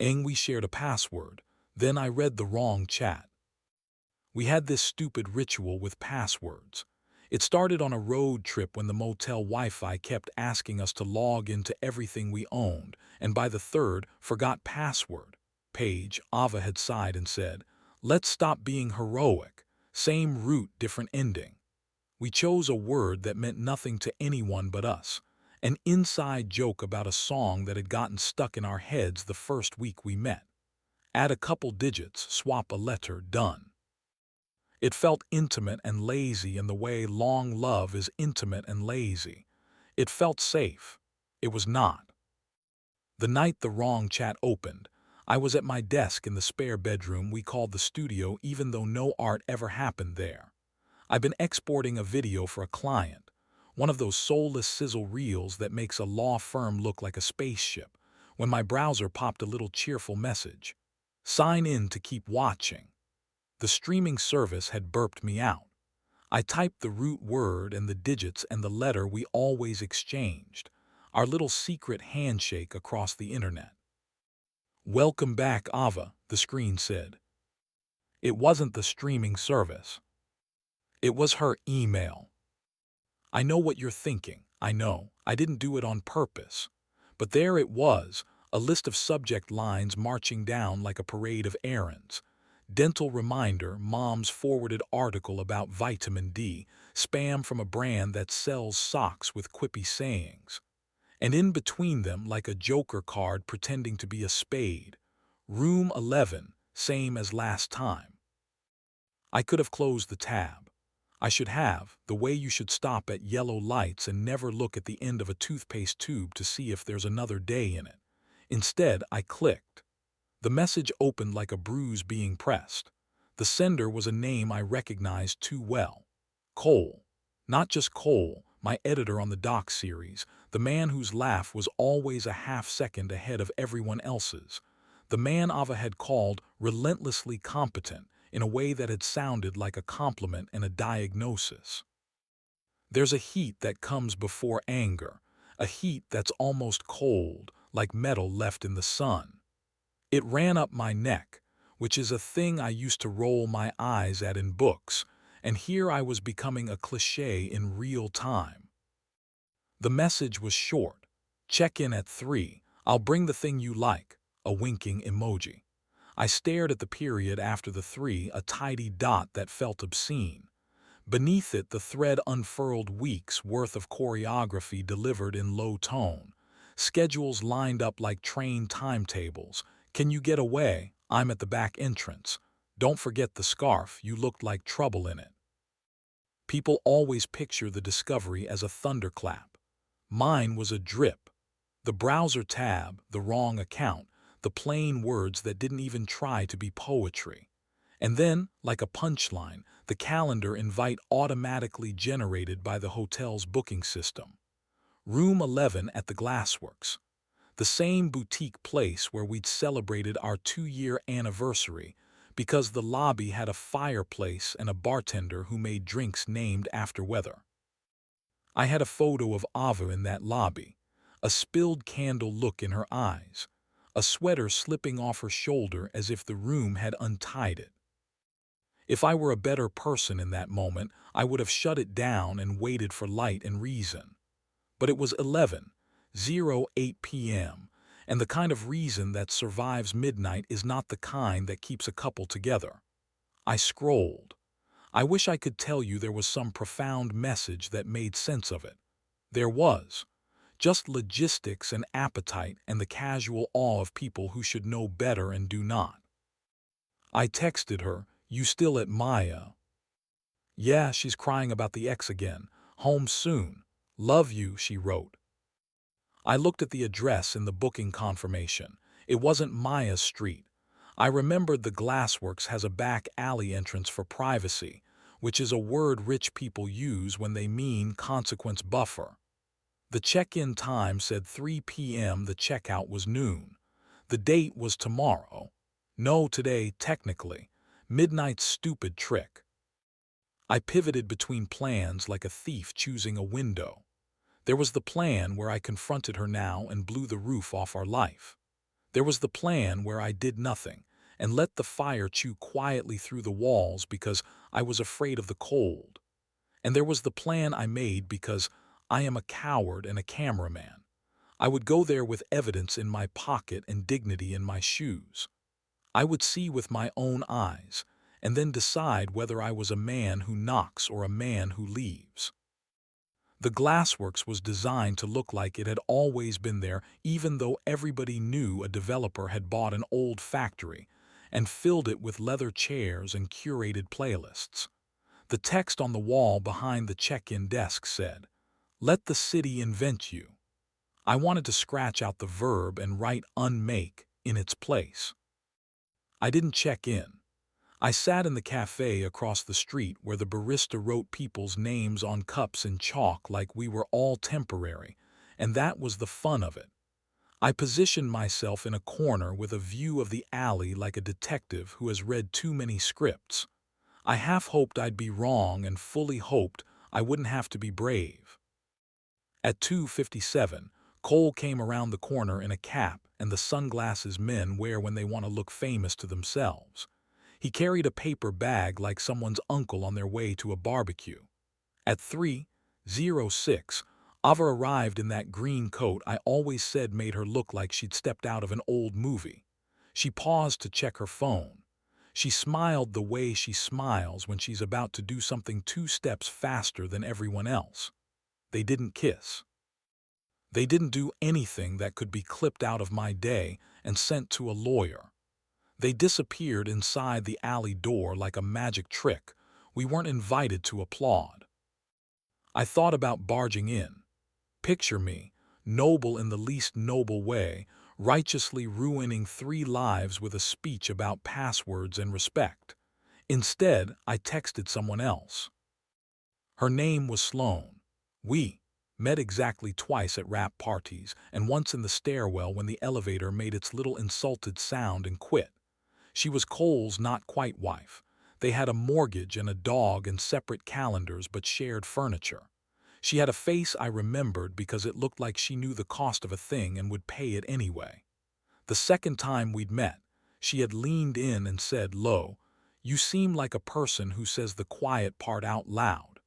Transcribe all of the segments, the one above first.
We shared a password. Then I read the wrong chat. We had this stupid ritual with passwords. It started on a road trip when the motel Wi-Fi kept asking us to log into everything we owned, and by the third, forgot password page, Ava had sighed and said, "Let's stop being heroic. Same root, different ending." We chose a word that meant nothing to anyone but us, an inside joke about a song that had gotten stuck in our heads the first week we met. Add a couple digits, swap a letter, done. It felt intimate and lazy in the way long love is intimate and lazy. It felt safe. It was not. The night the wrong chat opened, I was at my desk in the spare bedroom we called the studio, even though no art ever happened there. I've been exporting a video for a client, one of those soulless sizzle reels that makes a law firm look like a spaceship, when my browser popped a little cheerful message. Sign in to keep watching. The streaming service had burped me out. I typed the root word and the digits and the letter we always exchanged, our little secret handshake across the internet. "Welcome back, Ava," the screen said. It wasn't the streaming service. It was her email. I know what you're thinking. I know. I didn't do it on purpose. But there it was, a list of subject lines marching down like a parade of errands. Dental reminder, mom's forwarded article about vitamin D, spam from a brand that sells socks with quippy sayings. And in between them, like a joker card pretending to be a spade, room 11, same as last time. I could have closed the tab. I should have, the way you should stop at yellow lights and never look at the end of a toothpaste tube to see if there's another day in it. Instead, I clicked. The message opened like a bruise being pressed. The sender was a name I recognized too well. Cole. Not just Cole, my editor on the doc series, the man whose laugh was always a half-second ahead of everyone else's. The man Ava had called relentlessly competent in a way that had sounded like a compliment and a diagnosis. There's a heat that comes before anger, a heat that's almost cold, like metal left in the sun. It ran up my neck, which is a thing I used to roll my eyes at in books, and here I was becoming a cliché in real time. The message was short. "Check in at 3. I'll bring the thing you like," a winking emoji. I stared at the period after the 3, a tidy dot that felt obscene. Beneath it, the thread unfurled, weeks' worth of choreography delivered in low tone. Schedules lined up like train timetables. "Can you get away? I'm at the back entrance. Don't forget the scarf, you looked like trouble in it." People always picture the discovery as a thunderclap. Mine was a drip. The browser tab, the wrong account, the plain words that didn't even try to be poetry. And then, like a punchline, the calendar invite automatically generated by the hotel's booking system. Room 11 at the Glassworks. The same boutique place where we'd celebrated our 2-year anniversary because the lobby had a fireplace and a bartender who made drinks named after weather. I had a photo of Ava in that lobby, a spilled candle look in her eyes, a sweater slipping off her shoulder as if the room had untied it. If I were a better person in that moment, I would have shut it down and waited for light and reason. But it was 11:08 p.m., and the kind of reason that survives midnight is not the kind that keeps a couple together. I scrolled. I wish I could tell you there was some profound message that made sense of it. There was. Just logistics and appetite and the casual awe of people who should know better and do not. I texted her, "You still at Maya?" "Yeah, she's crying about the ex again. Home soon. Love you," she wrote. I looked at the address in the booking confirmation. It wasn't Maya Street. I remembered the Glassworks has a back alley entrance for privacy, which is a word rich people use when they mean consequence buffer. The check-in time said 3 p.m., the checkout was noon. The date was tomorrow. No, today, technically. Midnight's stupid trick. I pivoted between plans like a thief choosing a window. There was the plan where I confronted her now and blew the roof off our life. There was the plan where I did nothing and let the fire chew quietly through the walls because I was afraid of the cold. And there was the plan I made because I am a coward and a cameraman. I would go there with evidence in my pocket and dignity in my shoes. I would see with my own eyes, and then decide whether I was a man who knocks or a man who leaves. The glassworks was designed to look like it had always been there, even though everybody knew a developer had bought an old factory and filled it with leather chairs and curated playlists. The text on the wall behind the check-in desk said, "Let the city invent you." I wanted to scratch out the verb and write unmake in its place. I didn't check in. I sat in the cafe across the street where the barista wrote people's names on cups in chalk like we were all temporary, and that was the fun of it. I positioned myself in a corner with a view of the alley like a detective who has read too many scripts. I half hoped I'd be wrong and fully hoped I wouldn't have to be brave. At 2:57, Cole came around the corner in a cap and the sunglasses men wear when they want to look famous to themselves. He carried a paper bag like someone's uncle on their way to a barbecue. At 3:06, Ava arrived in that green coat I always said made her look like she'd stepped out of an old movie. She paused to check her phone. She smiled the way she smiles when she's about to do something 2 steps faster than everyone else. They didn't kiss. They didn't do anything that could be clipped out of my day and sent to a lawyer. They disappeared inside the alley door like a magic trick. We weren't invited to applaud. I thought about barging in. Picture me, noble in the least noble way, righteously ruining 3 lives with a speech about passwords and respect. Instead, I texted someone else. Her name was Sloane. We met exactly twice at rap parties and once in the stairwell when the elevator made its little insulted sound and quit. She was Cole's not-quite wife. They had a mortgage and a dog and separate calendars but shared furniture. She had a face I remembered because it looked like she knew the cost of a thing and would pay it anyway. The second time we'd met, she had leaned in and said, "Lo, you seem like a person who says the quiet part out loud."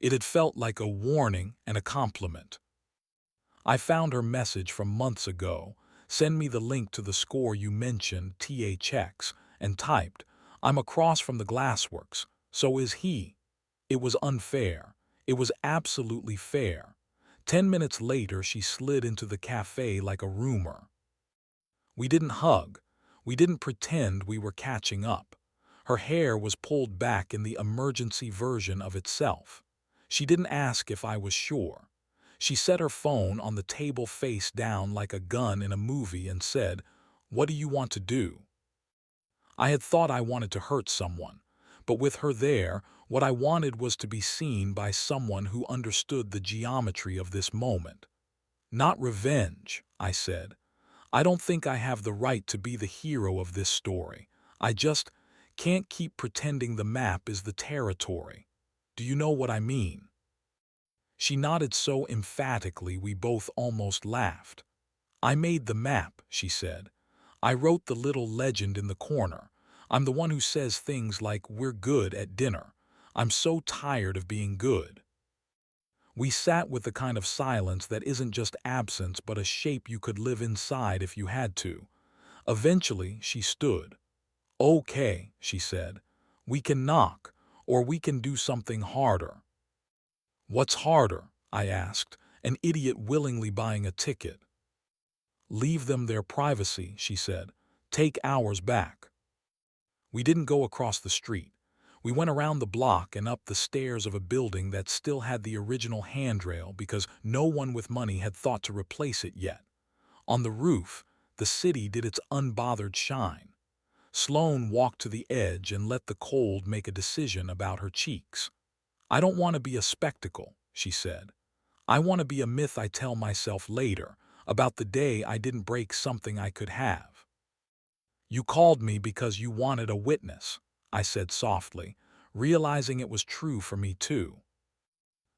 It had felt like a warning and a compliment. I found her message from months ago. "Send me the link to the score you mentioned, THX, and typed, "I'm across from the glassworks, so is he." It was unfair. It was absolutely fair. 10 minutes later, she slid into the cafe like a rumor. We didn't hug. We didn't pretend we were catching up. Her hair was pulled back in the emergency version of itself. She didn't ask if I was sure. She set her phone on the table face down like a gun in a movie and said, "What do you want to do?" I had thought I wanted to hurt someone, but with her there, what I wanted was to be seen by someone who understood the geometry of this moment. "Not revenge," I said. "I don't think I have the right to be the hero of this story. I just can't keep pretending the map is the territory. Do you know what I mean?" She nodded so emphatically we both almost laughed. "I made the map," she said. "I wrote the little legend in the corner. I'm the one who says things like 'we're good' at dinner. I'm so tired of being good." We sat with the kind of silence that isn't just absence but a shape you could live inside if you had to. Eventually, she stood. "Okay," she said. "We can knock, or we can do something harder." "What's harder?" I asked, an idiot willingly buying a ticket. "Leave them their privacy," she said. "Take ours back." We didn't go across the street. We went around the block and up the stairs of a building that still had the original handrail because no one with money had thought to replace it yet. On the roof, the city did its unbothered shine. Sloane walked to the edge and let the cold make a decision about her cheeks. "I don't want to be a spectacle," she said. "I want to be a myth I tell myself later, about the day I didn't break something I could have." "You called me because you wanted a witness," I said softly, realizing it was true for me too.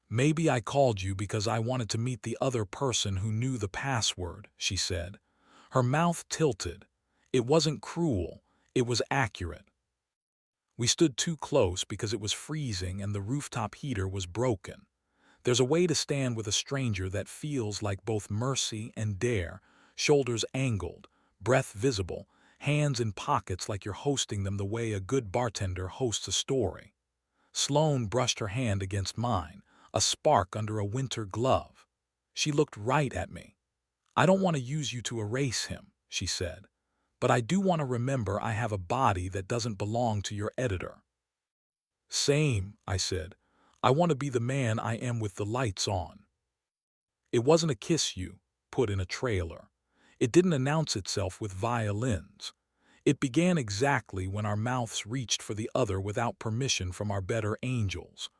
"Maybe I called you because I wanted to meet the other person who knew the password," she said. Her mouth tilted. It wasn't cruel, it was accurate. We stood too close because it was freezing and the rooftop heater was broken. There's a way to stand with a stranger that feels like both mercy and dare, shoulders angled, breath visible, hands in pockets like you're hosting them the way a good bartender hosts a story. Sloane brushed her hand against mine, a spark under a winter glove. She looked right at me. "I don't want to use you to erase him," she said, "but I do want to remember I have a body that doesn't belong to your editor." "Same," I said. "I want to be the man I am with the lights on." It wasn't a kiss you put in a trailer. It didn't announce itself with violins. It began exactly when our mouths reached for the other without permission from our better angels.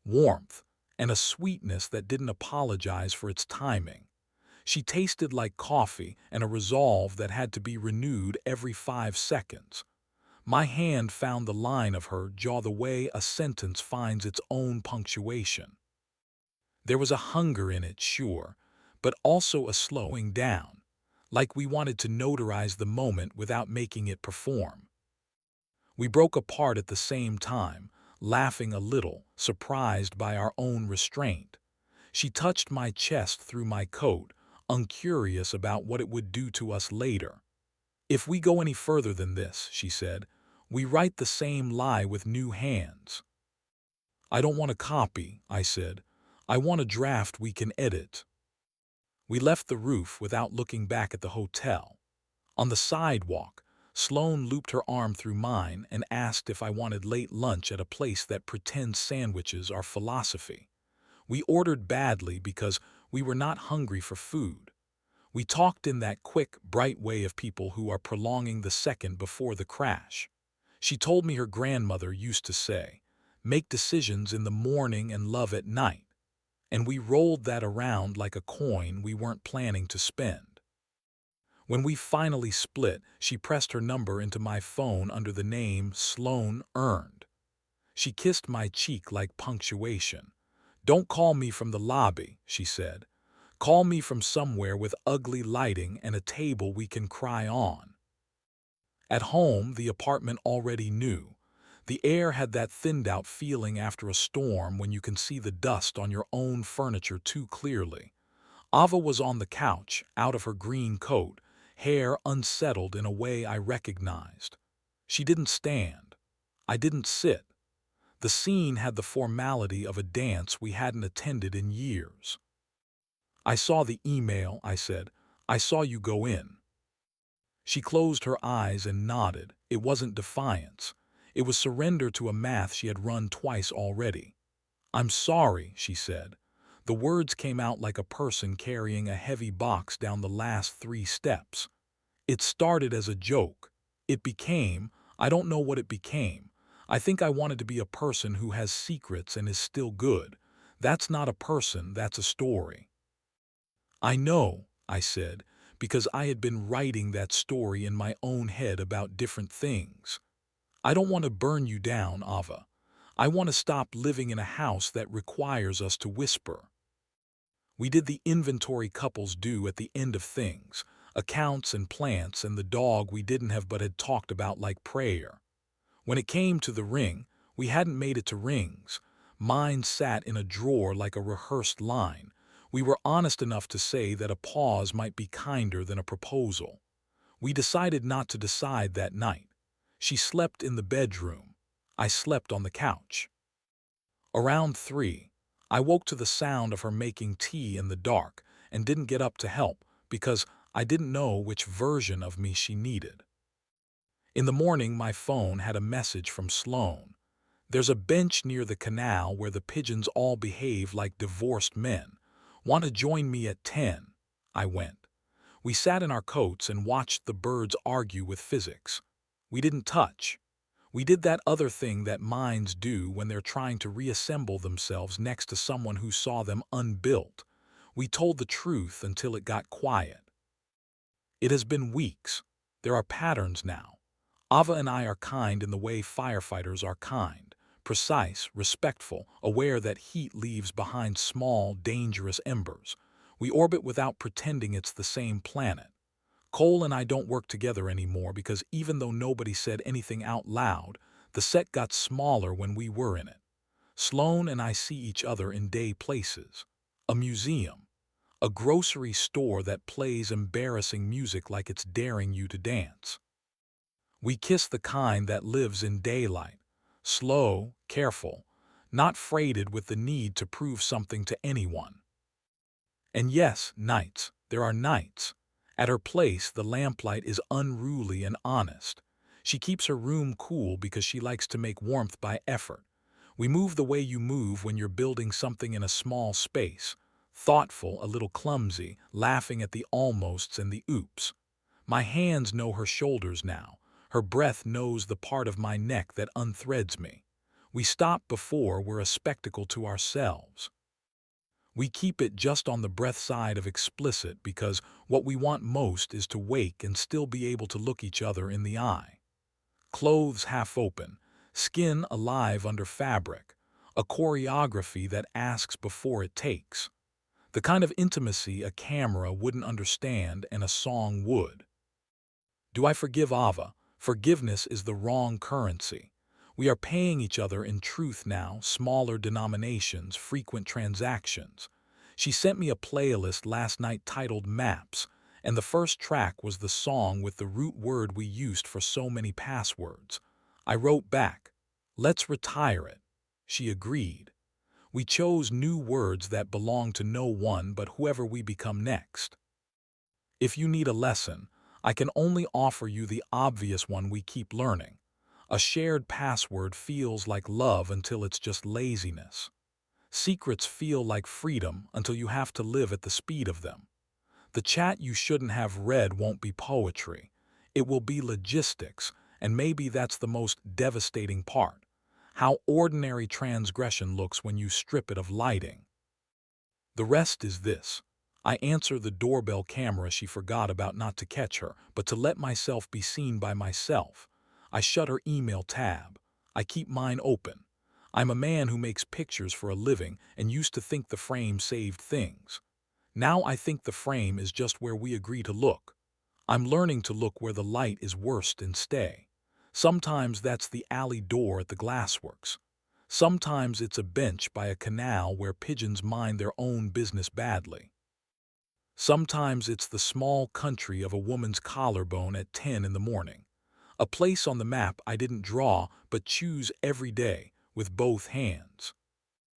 Warmth, and a sweetness that didn't apologize for its timing. She tasted like coffee and a resolve that had to be renewed every 5 seconds. My hand found the line of her jaw the way a sentence finds its own punctuation. There was a hunger in it, sure, but also a slowing down, like we wanted to notarize the moment without making it perform. We broke apart at the same time, laughing a little, surprised by our own restraint. She touched my chest through my coat, uncurious about what it would do to us later. "If we go any further than this," she said, "we write the same lie with new hands." "I don't want a copy," I said. "I want a draft we can edit." We left the roof without looking back at the hotel. On the sidewalk, Sloane looped her arm through mine and asked if I wanted late lunch at a place that pretends sandwiches are philosophy. We ordered badly because we were not hungry for food. We talked in that quick, bright way of people who are prolonging the second before the crash. She told me her grandmother used to say, "Make decisions in the morning and love at night." And we rolled that around like a coin we weren't planning to spend. When we finally split, she pressed her number into my phone under the name Sloane earned. She kissed my cheek like punctuation. "Don't call me from the lobby," she said. "Call me from somewhere with ugly lighting and a table we can cry on." At home, the apartment already knew. The air had that thinned-out feeling after a storm when you can see the dust on your own furniture too clearly. Ava was on the couch, out of her green coat, hair unsettled in a way I recognized. She didn't stand. I didn't sit. The scene had the formality of a dance we hadn't attended in years. "I saw the email," I said. "I saw you go in." She closed her eyes and nodded. It wasn't defiance. It was surrender to a math she had run twice already. "I'm sorry," she said. The words came out like a person carrying a heavy box down the last 3 steps. It started as a joke. It became, I don't know what it became. I think I wanted to be a person who has secrets and is still good. That's not a person, that's a story. "I know," I said, because I had been writing that story in my own head about different things. "I don't want to burn you down, Ava. I want to stop living in a house that requires us to whisper." We did the inventory couples do at the end of things, accounts and plants and the dog we didn't have but had talked about like prayer. When it came to the ring, we hadn't made it to rings. Mine sat in a drawer like a rehearsed line. We were honest enough to say that a pause might be kinder than a proposal. We decided not to decide that night. She slept in the bedroom. I slept on the couch. Around 3, I woke to the sound of her making tea in the dark and didn't get up to help because I didn't know which version of me she needed. In the morning, my phone had a message from Sloane. "There's a bench near the canal where the pigeons all behave like divorced men. Want to join me at 10? I went. We sat in our coats and watched the birds argue with physics. We didn't touch. We did that other thing that minds do when they're trying to reassemble themselves next to someone who saw them unbuilt. We told the truth until it got quiet. It has been weeks. There are patterns now. Ava and I are kind in the way firefighters are kind, precise, respectful, aware that heat leaves behind small, dangerous embers. We orbit without pretending it's the same planet. Cole and I don't work together anymore because even though nobody said anything out loud, the set got smaller when we were in it. Sloane and I see each other in day places. A museum. A grocery store that plays embarrassing music like it's daring you to dance. We kiss the kind that lives in daylight. Slow, careful, not freighted with the need to prove something to anyone. And yes, nights. There are nights. At her place, the lamplight is unruly and honest. She keeps her room cool because she likes to make warmth by effort. We move the way you move when you're building something in a small space. Thoughtful, a little clumsy, laughing at the almosts and the oops. My hands know her shoulders now. Her breath knows the part of my neck that unthreads me. We stop before we're a spectacle to ourselves. We keep it just on the breath side of explicit because what we want most is to wake and still be able to look each other in the eye. Clothes half open, skin alive under fabric, a choreography that asks before it takes. The kind of intimacy a camera wouldn't understand and a song would. Do I forgive Ava? Forgiveness is the wrong currency. We are paying each other in truth now, smaller denominations, frequent transactions. She sent me a playlist last night titled Maps, and the first track was the song with the root word we used for so many passwords. I wrote back, "Let's retire it." She agreed. We chose new words that belong to no one but whoever we become next. If you need a lesson, I can only offer you the obvious one we keep learning. A shared password feels like love until it's just laziness. Secrets feel like freedom until you have to live at the speed of them. The chat you shouldn't have read won't be poetry. It will be logistics, and maybe that's the most devastating part. How ordinary transgression looks when you strip it of lighting. The rest is this. I answer the doorbell camera she forgot about not to catch her, but to let myself be seen by myself. I shut her email tab. I keep mine open. I'm a man who makes pictures for a living and used to think the frame saved things. Now I think the frame is just where we agree to look. I'm learning to look where the light is worst and stay. Sometimes that's the alley door at the glassworks. Sometimes it's a bench by a canal where pigeons mind their own business badly. Sometimes it's the small country of a woman's collarbone at 10 in the morning. A place on the map I didn't draw but choose every day with both hands.